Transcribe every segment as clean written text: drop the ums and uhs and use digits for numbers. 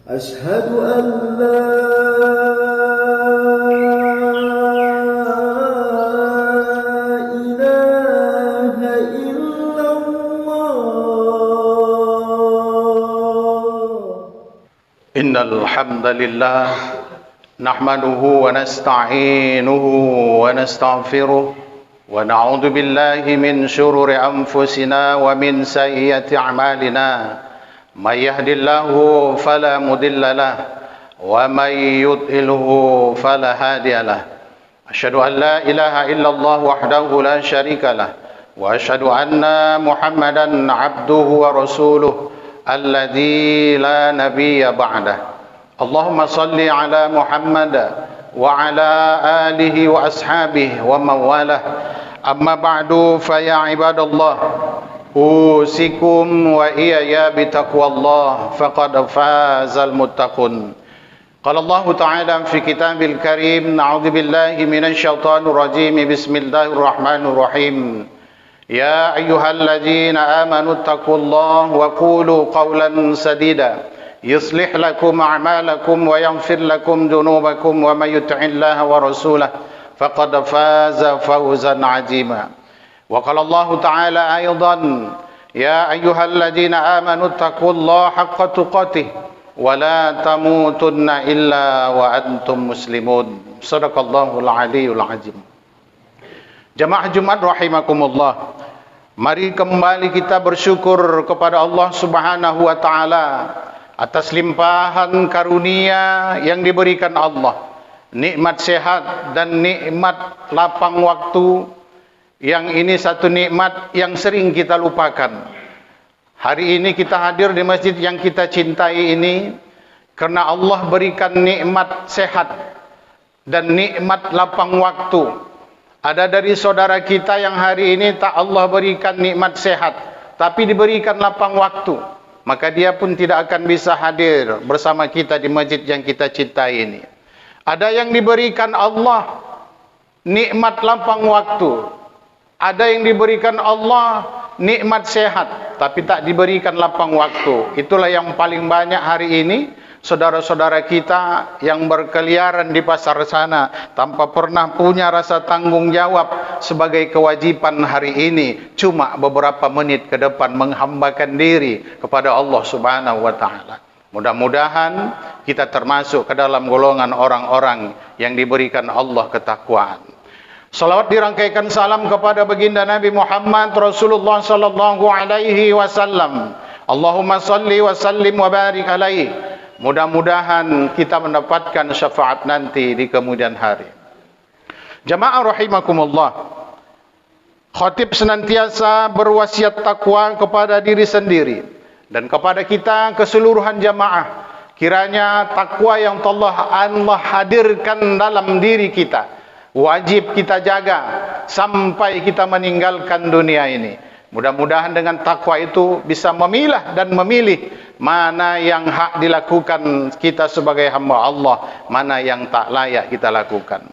أشهد أن لا إله إلا الله. إن الحمد لله نحمده ونستعينه ونستغفره ونعوذ بالله من شرور أنفسنا ومن سيئات أعمالنا من يهد الله فلا مضل له ومن يضلله فلا هادي له أشهد أن لا إله إلا الله وحده لا شريك له وأشهد أن محمدا عبده ورسوله الذي لا نبي بعده اللهم صل على محمد وعلى آله وأصحابه ومن والاه أما بعد فيا عباد الله أوصيكم وإياي بتقوى الله فقد فاز المتقون قال الله تعالى في كتاب الكريم أعوذ بالله من الشيطان الرجيم بسم الله الرحمن الرحيم يا أيها الذين آمنوا اتقوا الله وقولوا قولا سديدا يصلح لكم أعمالكم ويغفر لكم ذنوبكم ومن يطع الله ورسوله فقد فاز فوزا عظيما وقال الله تعالى أيضا يا أيها الذين آمنوا اتقوا الله حق تقاته ولا تموتن إلا وأنتم مسلمون صدق الله العلي العظيم. Jamaah Jumat rahimakumullah. Mari kembali kita bersyukur kepada Allah Subhanahu wa taala atas limpahan karunia yang diberikan Allah. Nikmat sehat dan nikmat lapang waktu, yang ini satu nikmat yang sering kita lupakan. Hari ini kita hadir di masjid yang kita cintai ini karena Allah berikan nikmat sehat dan nikmat lapang waktu. Ada dari saudara kita yang hari ini tak Allah berikan nikmat sehat, tapi diberikan lapang waktu, maka dia pun tidak akan bisa hadir bersama kita di masjid yang kita cintai ini. Ada yang diberikan Allah nikmat lapang waktu, ada yang diberikan Allah nikmat sehat, tapi tak diberikan lapang waktu. Itulah yang paling banyak hari ini saudara-saudara kita yang berkeliaran di pasar sana tanpa pernah punya rasa tanggung jawab sebagai kewajiban hari ini, cuma beberapa menit ke depan menghambakan diri kepada Allah Subhanahu wa taala. Mudah-mudahan kita termasuk ke dalam golongan orang-orang yang diberikan Allah ketakwaan. Salawat dirangkaikan salam kepada baginda Nabi Muhammad Rasulullah sallallahu alaihi wasallam. Allahumma salli wa sallim wa barik alaihi. Mudah-mudahan kita mendapatkan syafaat nanti di kemudian hari. Jamaah rahimakumullah. Khatib senantiasa berwasiat takwa kepada diri sendiri dan kepada kita keseluruhan jamaah. Kiranya takwa yang Allah hadirkan dalam diri kita wajib kita jaga sampai kita meninggalkan dunia ini. Mudah-mudahan dengan takwa itu bisa memilah dan memilih mana yang hak dilakukan kita sebagai hamba Allah, mana yang tak layak kita lakukan.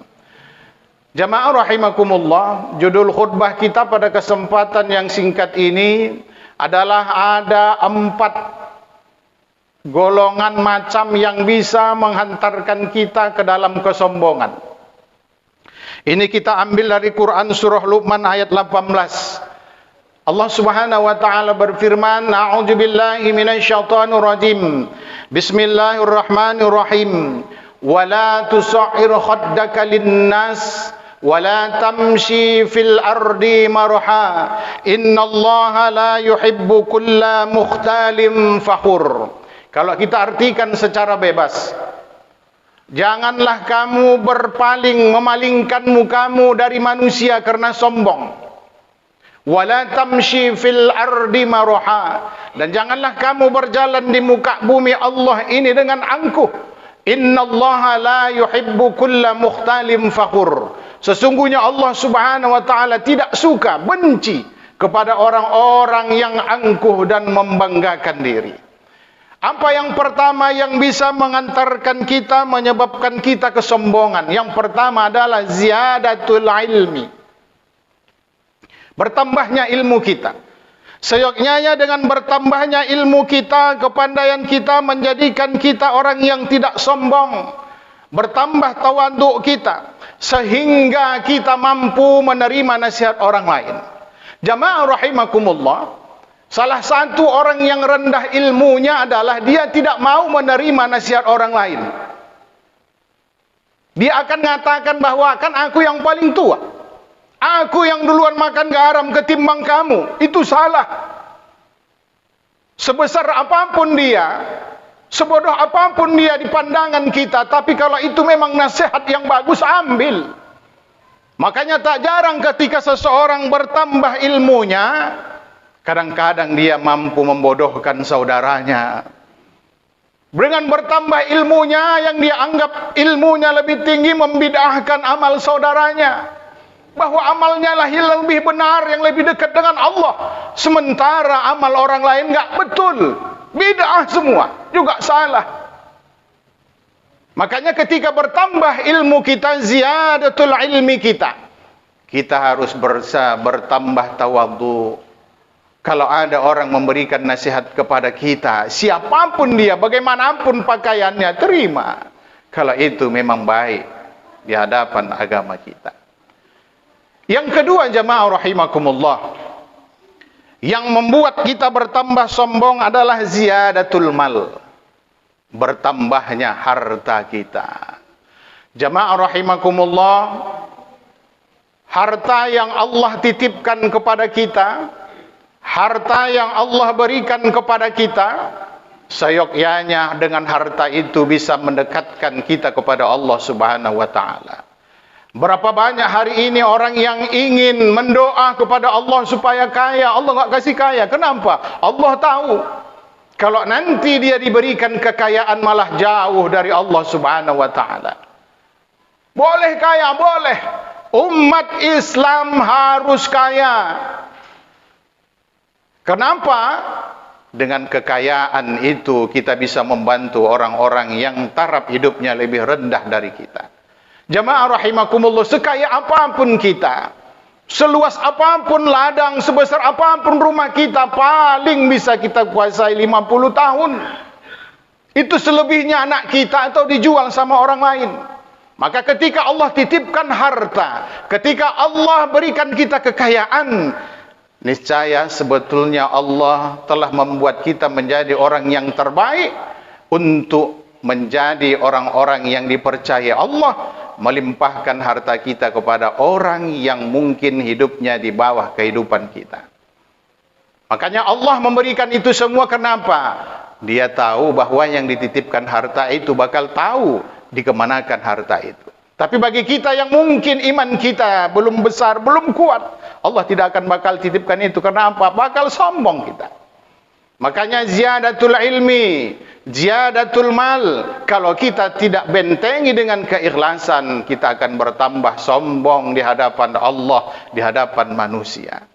Jamaah rahimakumullah, judul khutbah kita pada kesempatan yang singkat ini adalah ada 4 golongan macam yang bisa menghantarkan kita ke dalam kesombongan. Ini kita ambil dari Quran surah Luqman ayat 18. Allah Subhanahu wa taala berfirman, A'udzubillahi minasyaitonir rajim. Bismillahirrahmanirrahim. Wala tusa'ir khaddaka linnas wala tamshi fil ardi marha. Innallaha la yuhibbu kulla mukhtalin fakhur. Kalau kita artikan secara bebas, janganlah kamu memalingkan mukamu dari manusia karena sombong. Wala tamshi fil ardi marha, dan janganlah kamu berjalan di muka bumi Allah ini dengan angkuh. Innallaha la yuhibbu kulla mukhtalin fakhur. Sesungguhnya Allah Subhanahu wa taala tidak suka, benci kepada orang-orang yang angkuh dan membanggakan diri. Apa yang pertama yang bisa mengantarkan kita, menyebabkan kita kesombongan? Yang pertama adalah ziyadatul ilmi. Bertambahnya ilmu kita. Seyogyanya dengan bertambahnya ilmu kita, kepandaian kita menjadikan kita orang yang tidak sombong. Bertambah tawaduk kita sehingga kita mampu menerima nasihat orang lain. Jamaah rahimakumullah, salah satu orang yang rendah ilmunya adalah dia tidak mau menerima nasihat orang lain. Dia akan mengatakan bahwa kan aku yang paling tua, aku yang duluan makan garam ketimbang kamu. Itu salah. Sebesar apapun dia, sebodoh apapun dia di pandangan kita, tapi kalau itu memang nasihat yang bagus, ambil. Makanya tak jarang ketika seseorang bertambah ilmunya, kadang-kadang dia mampu membodohkan saudaranya. Dengan bertambah ilmunya, yang dia anggap ilmunya lebih tinggi, membid'ahkan amal saudaranya. Bahwa amalnya lah yang lebih benar, yang lebih dekat dengan Allah. Sementara amal orang lain enggak betul. Bid'ah semua, juga salah. Makanya ketika bertambah ilmu kita, ziyadatul ilmi kita, kita harus bertambah tawadhu. Kalau ada orang memberikan nasihat kepada kita, siapapun dia, bagaimanapun pakaiannya, terima. Kalau itu memang baik di hadapan agama kita. Yang kedua, jamaah rahimakumullah, yang membuat kita bertambah sombong adalah ziyadatul mal, bertambahnya harta kita. Jamaah rahimakumullah, harta yang Allah titipkan kepada kita, harta yang Allah berikan kepada kita, seyogyanya dengan harta itu bisa mendekatkan kita kepada Allah Subhanahu wa taala. Berapa banyak hari ini orang yang ingin mendoa kepada Allah supaya kaya, Allah enggak kasih kaya. Kenapa? Allah tahu kalau nanti dia diberikan kekayaan malah jauh dari Allah Subhanahu wa taala. Boleh kaya, boleh. Umat Islam harus kaya. Kenapa? Dengan kekayaan itu kita bisa membantu orang-orang yang taraf hidupnya lebih rendah dari kita. Jamaah rahimakumullah, sekaya apapun kita, seluas apapun ladang, sebesar apapun rumah kita, paling bisa kita kuasai 50 tahun. Itu selebihnya anak kita atau dijual sama orang lain. Maka ketika Allah titipkan harta, ketika Allah berikan kita kekayaan, niscaya sebetulnya Allah telah membuat kita menjadi orang yang terbaik untuk menjadi orang-orang yang dipercaya Allah, melimpahkan harta kita kepada orang yang mungkin hidupnya di bawah kehidupan kita. Makanya Allah memberikan itu semua. Kenapa? Dia tahu bahwa yang dititipkan harta itu bakal tahu dikemanakan harta itu. Tapi bagi kita yang mungkin iman kita belum besar, belum kuat, Allah tidak akan bakal titipkan itu. Kenapa? Bakal sombong kita. Makanya ziyadatul ilmi, ziyadatul mal, kalau kita tidak bentengi dengan keikhlasan, kita akan bertambah sombong di hadapan Allah, di hadapan manusia.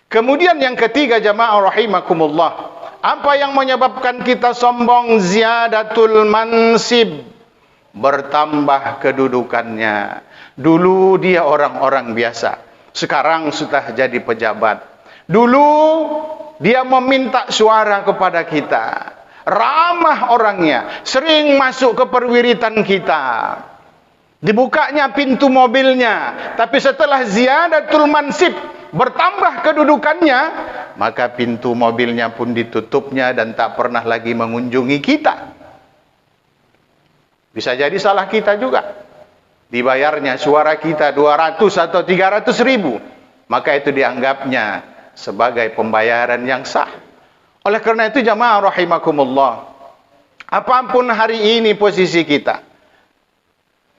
Kemudian yang ketiga, jamaah rahimakumullah, apa yang menyebabkan kita sombong? Ziyadatul mansib, bertambah kedudukannya. Dulu dia orang-orang biasa, sekarang sudah jadi pejabat. Dulu dia meminta suara kepada kita, ramah orangnya, sering masuk ke perwiritan kita, dibukanya pintu mobilnya. Tapi setelah ziyadatul mansib, bertambah kedudukannya, maka pintu mobilnya pun ditutupnya dan tak pernah lagi mengunjungi kita. Bisa jadi salah kita juga, dibayarnya suara kita 200 atau 300 ribu, maka itu dianggapnya sebagai pembayaran yang sah. Oleh karena itu, jamaah rahimakumullah, apapun hari ini posisi kita,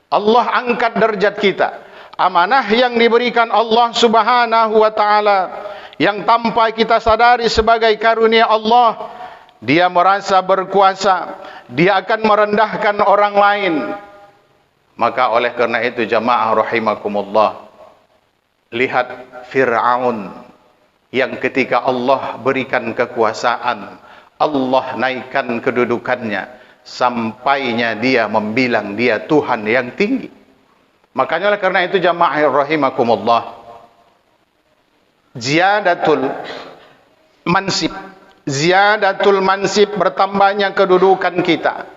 Allah angkat derajat kita. Amanah yang diberikan Allah Subhanahu wa taala, yang tanpa kita sadari sebagai karunia Allah, dia merasa berkuasa, dia akan merendahkan orang lain. Maka oleh karena itu, jamaah rahimakumullah, lihat Fir'aun yang ketika Allah berikan kekuasaan, Allah naikkan kedudukannya, sampainya dia membilang dia Tuhan yang tinggi. Makanya oleh karena itu, jamaah rahimakumullah, ziyadatul mansib, ziyadatul mansib, bertambahnya kedudukan kita,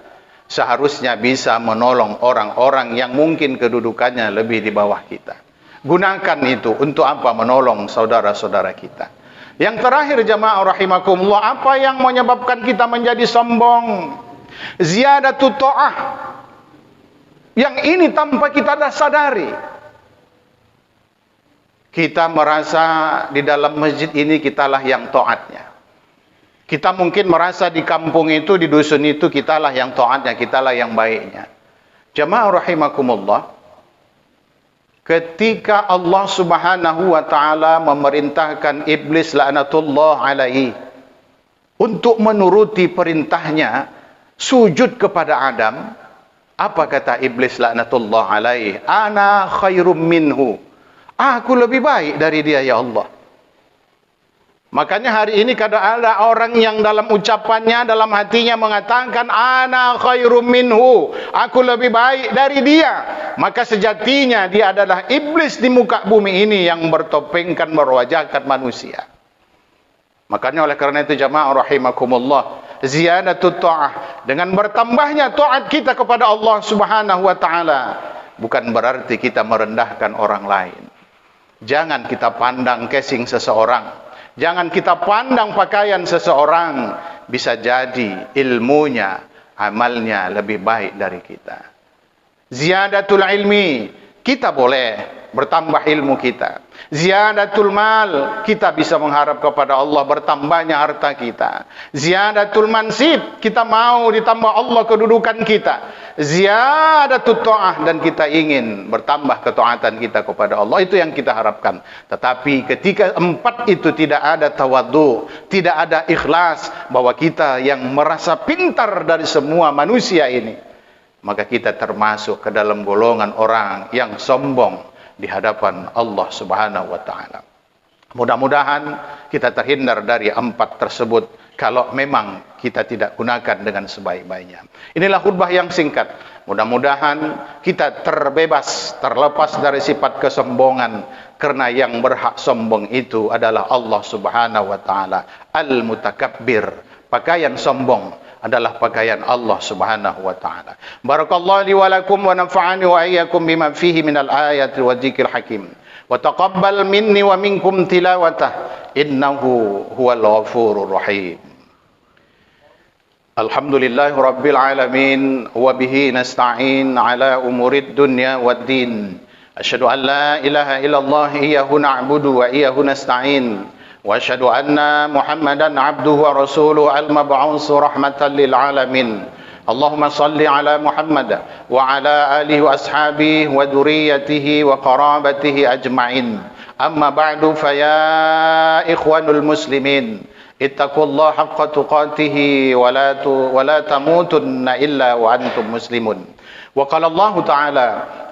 seharusnya bisa menolong orang-orang yang mungkin kedudukannya lebih di bawah kita. Gunakan itu untuk apa? Menolong saudara-saudara kita. Yang terakhir jamaah rahimakumullah, apa yang menyebabkan kita menjadi sombong? Ziyadatu ta'ah. Yang ini tanpa kita sadari. Kita merasa di dalam masjid ini kitalah yang taatnya. Kita mungkin merasa di kampung itu, di dusun itu kitalah yang taatnya, kitalah yang baiknya. Jamaah rahimakumullah, ketika Allah Subhanahu wa taala memerintahkan iblis laknatullah alaihi untuk menuruti perintahnya sujud kepada Adam, apa kata iblis laknatullah alaihi? Ana khairum minhu. Aku lebih baik dari dia ya Allah. Makanya hari ini kadang ada orang yang dalam ucapannya, dalam hatinya mengatakan ana khairum minhu, aku lebih baik dari dia. Maka sejatinya dia adalah iblis di muka bumi ini yang bertopengkan, berwajahkan manusia. Makanya oleh karena itu jamaah rahimakumullah, ziyadatu ta'ah, dengan bertambahnya taat kita kepada Allah Subhanahu wa taala, bukan berarti kita merendahkan orang lain. Jangan kita pandang casing seseorang, jangan kita pandang pakaian seseorang. Bisa jadi ilmunya, amalnya lebih baik dari kita. Ziyadatul ilmi, kita boleh bertambah ilmu kita. Ziyadatul mal, kita bisa mengharap kepada Allah bertambahnya harta kita. Ziyadatul mansib, kita mau ditambah Allah kedudukan kita. Ziyadatul ta'ah, dan kita ingin bertambah ketaatan kita kepada Allah. Itu yang kita harapkan. Tetapi ketika empat itu tidak ada tawadhu, tidak ada ikhlas, bahwa kita yang merasa pintar dari semua manusia ini, maka kita termasuk ke dalam golongan orang yang sombong di hadapan Allah Subhanahu wa taala. Mudah-mudahan kita terhindar dari empat tersebut kalau memang kita tidak gunakan dengan sebaik-baiknya. Inilah khutbah yang singkat. Mudah-mudahan kita terbebas, terlepas dari sifat kesombongan, karena yang berhak sombong itu adalah Allah Subhanahu wa taala. Al-Mutakabbir, pakaian sombong adalah pakaian Allah Subhanahu wa taala. Barakallahu li wa lakum wa nafa'ani wa iyyakum bima fihi minal ayati wa dzikril hakim. Wa taqabbal minni wa minkum tilawatah, innahu huwal ghafurur rahim. Alhamdulillahi rabbil alamin wa bihi nasta'in ala umurid dunya waddin. Asyhadu an la ilaha illallah iyyahu na'budu wa iyyahu nasta'in. وأشهد أن محمدا عبده ورسوله المبعوث رحمة للعالمين. اللهم صل على محمد وعلى آله وأصحابه وذريته وقرابته أجمعين. أما بعد فيا إخوان المسلمين اتقوا الله حق تقاته ولا تموتن إلا وأنتم مسلمون. وقال الله تعالى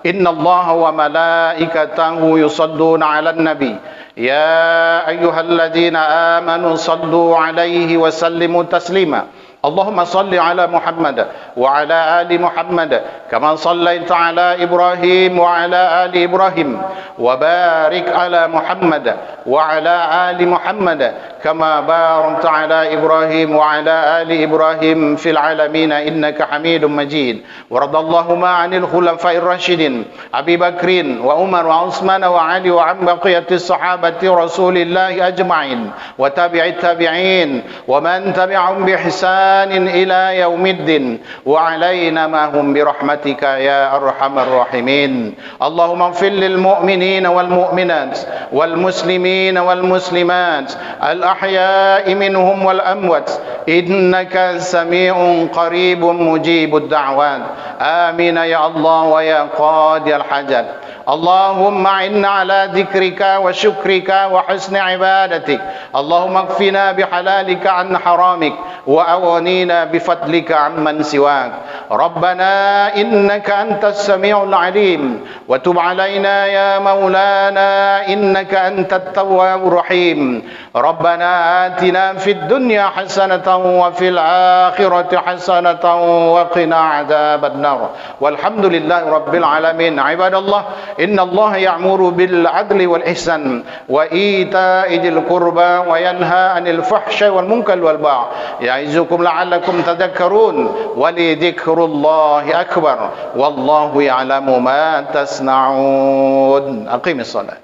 إن الله وملائكته يصلون على النبي يا أيها الذين آمنوا صلوا عليه وسلموا تسليما. اللهم صل على محمد وعلى آل محمد كما صليت على إبراهيم وعلى آل إبراهيم وبارك على محمد وعلى آل محمد كما باركت على إبراهيم وعلى آل إبراهيم في العالمين إنك حميد مجيد. وارض اللهم عن الخلفاء الراشدين أبي بكر وعمر وعثمان وعلي وعن بقية الصحابة رسول الله أجمعين وتابع التابعين ومن تبعهم بإحسان إلى يوم الدين وعلينا معهم برحمتك يا أرحم الراحمين. اللهم اغفر للمؤمنين والمؤمنات والمسلمين والمسلمات الأحياء منهم والأموات إنك سميع قريب مجيب الدعوات. آمين يا الله ويا قاضي الحاجات. اللهم إنا على ذكرك وشكرك وحسن عبادتك. اللهم اكفنا بحلالك عن حرامك وأغنينا بفضلك عمن سواك. ربنا إنك أنت السميع العليم وتب علينا يا مولانا إنك أنت التواب الرحيم ربنا آتنا في الدنيا حسنة وفي الآخرة حسنة وقنا عذاب النار والحمد لله رب العالمين. عباد الله إن الله يأمر بالعدل والإحسان وإيتاء ذي القربى وينهى عن الفحشاء والمنكر والبغي يعظكم لعلكم تذكرون ولذكر الله أكبر والله يعلم ما تصنعون. أقيم الصلاة.